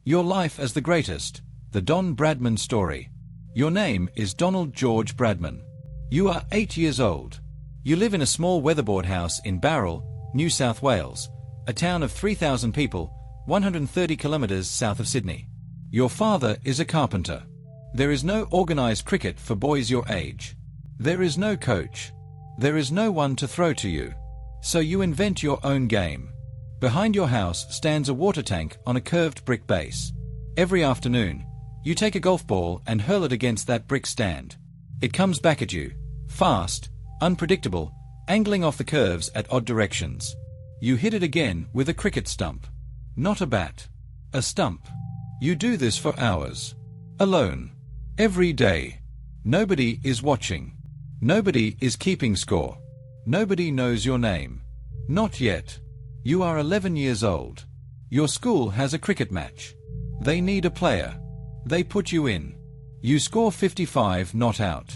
Your life as the greatest, the Don Bradman story. Your name is Donald George Bradman. You are 8 years old. You live in a small weatherboard house in Bowral, New South Wales, a town of 3,000 people, 130 kilometres south of Sydney. Your father is a carpenter. There is no organised cricket for boys your age. There is no coach. There is no one to throw to you. So you invent your own game. Behind your house stands a water tank on a curved brick base. Every afternoon, you take a golf ball and hurl it against that brick stand. It comes back at you, fast, unpredictable, angling off the curves at odd directions. You hit it again with a cricket stump. Not a bat. A stump. You do this for hours. Alone. Every day. Nobody is watching. Nobody is keeping score. Nobody knows your name. Not yet. You are 11 years old. Your school has a cricket match. They need a player. They put you in. You score 55 not out.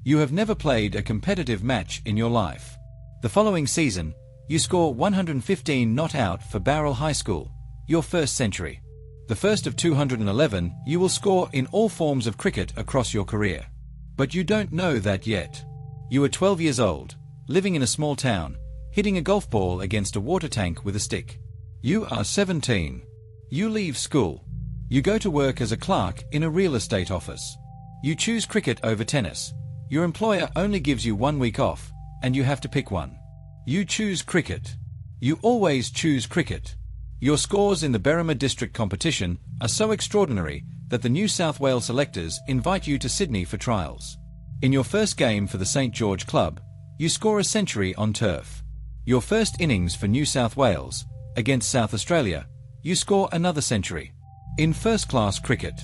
You have never played a competitive match in your life. The following season, you score 115 not out for Bowral High School, your first century. The first of 211 you will score in all forms of cricket across your career. But you don't know that yet. You are 12 years old, living in a small town, hitting a golf ball against a water tank with a stick. You are 17. You leave school. You go to work as a clerk in a real estate office. You choose cricket over tennis. Your employer only gives you 1 week off, and you have to pick one. You choose cricket. You always choose cricket. Your scores in the Berrima District competition are so extraordinary that the New South Wales selectors invite you to Sydney for trials. In your first game for the St George Club, you score a century on turf. Your first innings for New South Wales, against South Australia, you score another century. In first-class cricket.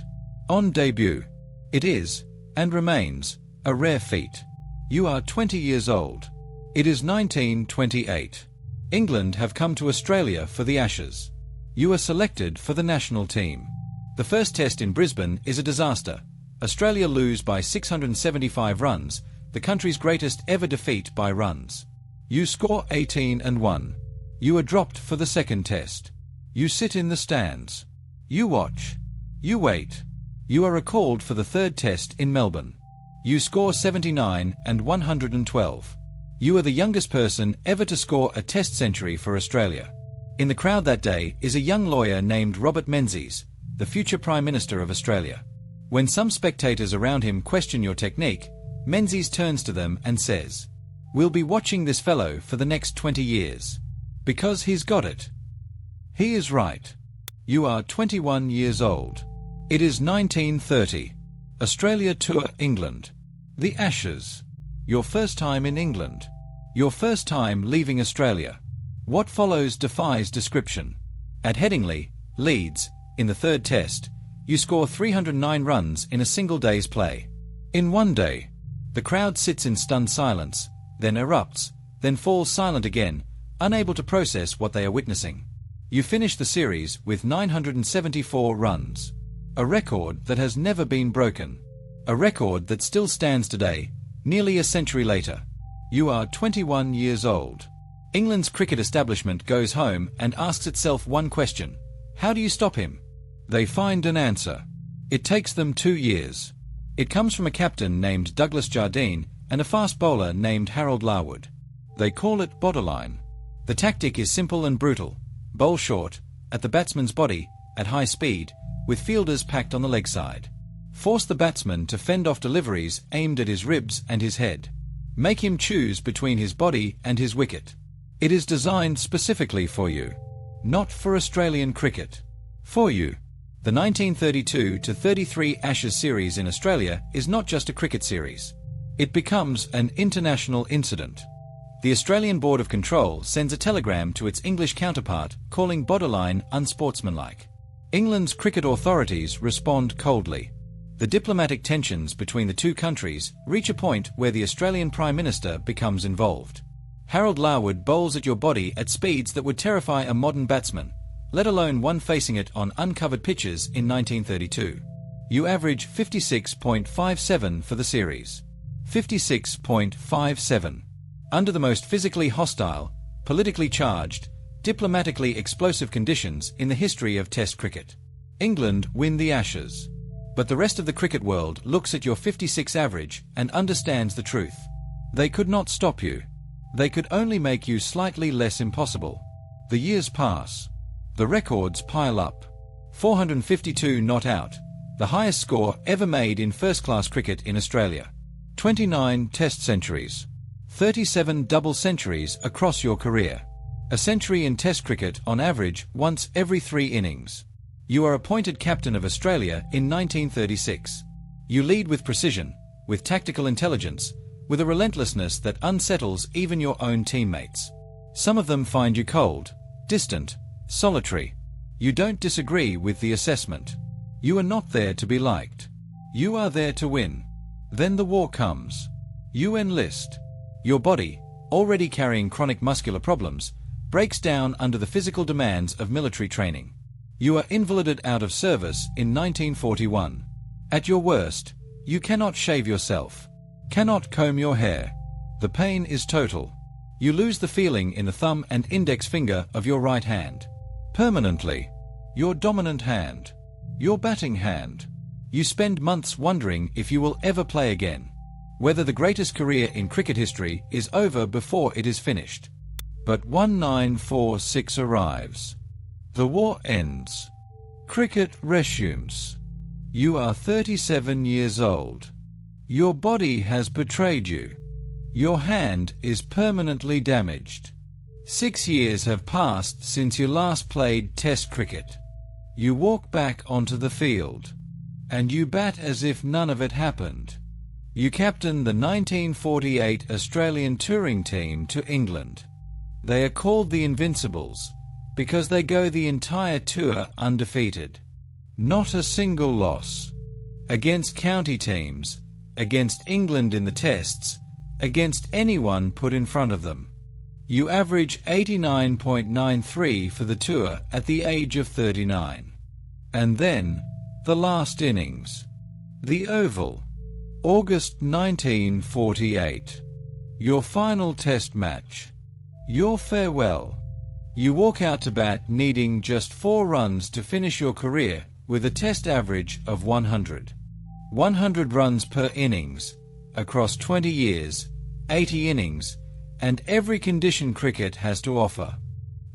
On debut. It is, and remains, a rare feat. You are 20 years old. It is 1928. England have come to Australia for the Ashes. You are selected for the national team. The first test in Brisbane is a disaster. Australia lose by 675 runs, the country's greatest ever defeat by runs. You score 18 and 1. You are dropped for the second test. You sit in the stands. You watch. You wait. You are recalled for the third test in Melbourne. You score 79 and 112. You are the youngest person ever to score a test century for Australia. In the crowd that day is a young lawyer named Robert Menzies, the future Prime Minister of Australia. When some spectators around him question your technique, Menzies turns to them and says, "We'll be watching this fellow for the next 20 years. Because he's got it." He is right. You are 21 years old. It is 1930. Australia tour England. The Ashes. Your first time in England. Your first time leaving Australia. What follows defies description. At Headingley, Leeds, in the third test, you score 309 runs in a single day's play. In one day. The crowd sits in stunned silence, then erupts, then falls silent again, unable to process what they are witnessing. You finish the series with 974 runs. A record that has never been broken. A record that still stands today, nearly a century later. You are 21 years old. England's cricket establishment goes home and asks itself one question. How do you stop him? They find an answer. It takes them 2 years. It comes from a captain named Douglas Jardine and a fast bowler named Harold Larwood. They call it Bodyline. The tactic is simple and brutal. Bowl short, at the batsman's body, at high speed, with fielders packed on the leg side. Force the batsman to fend off deliveries aimed at his ribs and his head. Make him choose between his body and his wicket. It is designed specifically for you. Not for Australian cricket. For you. The 1932-33 Ashes series in Australia is not just a cricket series. It becomes an international incident. The Australian Board of Control sends a telegram to its English counterpart calling Bodyline unsportsmanlike. England's cricket authorities respond coldly. The diplomatic tensions between the two countries reach a point where the Australian Prime Minister becomes involved. Harold Larwood bowls at your body at speeds that would terrify a modern batsman, let alone one facing it on uncovered pitches in 1932. You average 56.57 for the series. 56.57. Under the most physically hostile, politically charged, diplomatically explosive conditions in the history of Test cricket. England win the Ashes. But the rest of the cricket world looks at your 56 average and understands the truth. They could not stop you. They could only make you slightly less impossible. The years pass. The records pile up. 452 not out, the highest score ever made in first-class cricket in Australia. 29 Test centuries. 37 double centuries across your career. A century in Test cricket on average once every 3 innings. You are appointed captain of Australia in 1936. You lead with precision, with tactical intelligence, with a relentlessness that unsettles even your own teammates. Some of them find you cold, distant, solitary. You don't disagree with the assessment. You are not there to be liked. You are there to win. Then the war comes. You enlist. Your body, already carrying chronic muscular problems, breaks down under the physical demands of military training. You are invalided out of service in 1941. At your worst, you cannot shave yourself, cannot comb your hair. The pain is total. You lose the feeling in the thumb and index finger of your right hand. Permanently. Your dominant hand. Your batting hand. You spend months wondering if you will ever play again. Whether the greatest career in cricket history is over before it is finished. But 1946 arrives. The war ends. Cricket resumes. You are 37 years old. Your body has betrayed you. Your hand is permanently damaged. 6 years have passed since you last played Test cricket. You walk back onto the field. And you bat as if none of it happened. You captain the 1948 Australian touring team to England. They are called the Invincibles because they go the entire tour undefeated. Not a single loss. Against county teams, against England in the tests, against anyone put in front of them. You average 89.93 for the tour at the age of 39. And then, the last innings. The Oval. August 1948. Your final test match. Your farewell. You walk out to bat needing just 4 runs to finish your career with a test average of 100. 100 runs per innings, across 20 years, 80 innings, and every condition cricket has to offer.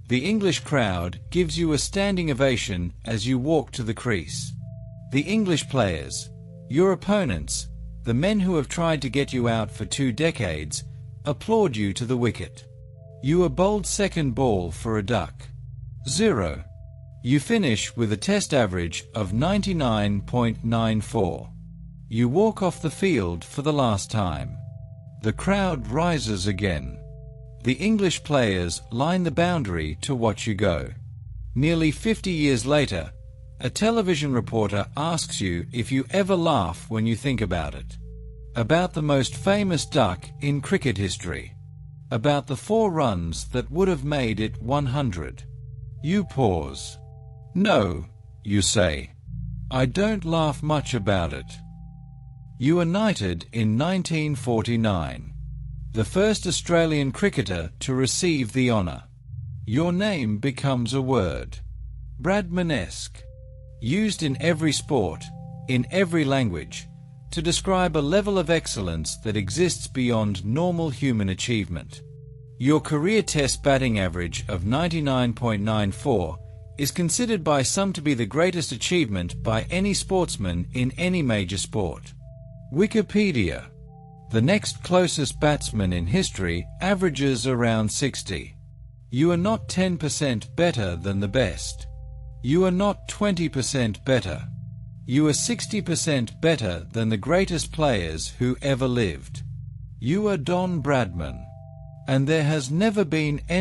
The English crowd gives you a standing ovation as you walk to the crease. The English players, your opponents, the men who have tried to get you out for 2 decades, applaud you to the wicket. You are bowled second ball for a duck. 0. You finish with a test average of 99.94. You walk off the field for the last time. The crowd rises again. The English players line the boundary to watch you go. Nearly 50 years later, a television reporter asks you if you ever laugh when you think about it. About the most famous duck in cricket history. About the 4 runs that would have made it 100. You pause. No, you say. I don't laugh much about it. You are knighted in 1949. The first Australian cricketer to receive the honour. Your name becomes a word. Bradmanesque. Used in every sport, in every language, to describe a level of excellence that exists beyond normal human achievement. Your career test batting average of 99.94 is considered by some to be the greatest achievement by any sportsman in any major sport. Wikipedia. The next closest batsman in history averages around 60. You are not 10% better than the best. You are not 20% better. You are 60% better than the greatest players who ever lived. You are Don Bradman. And there has never been any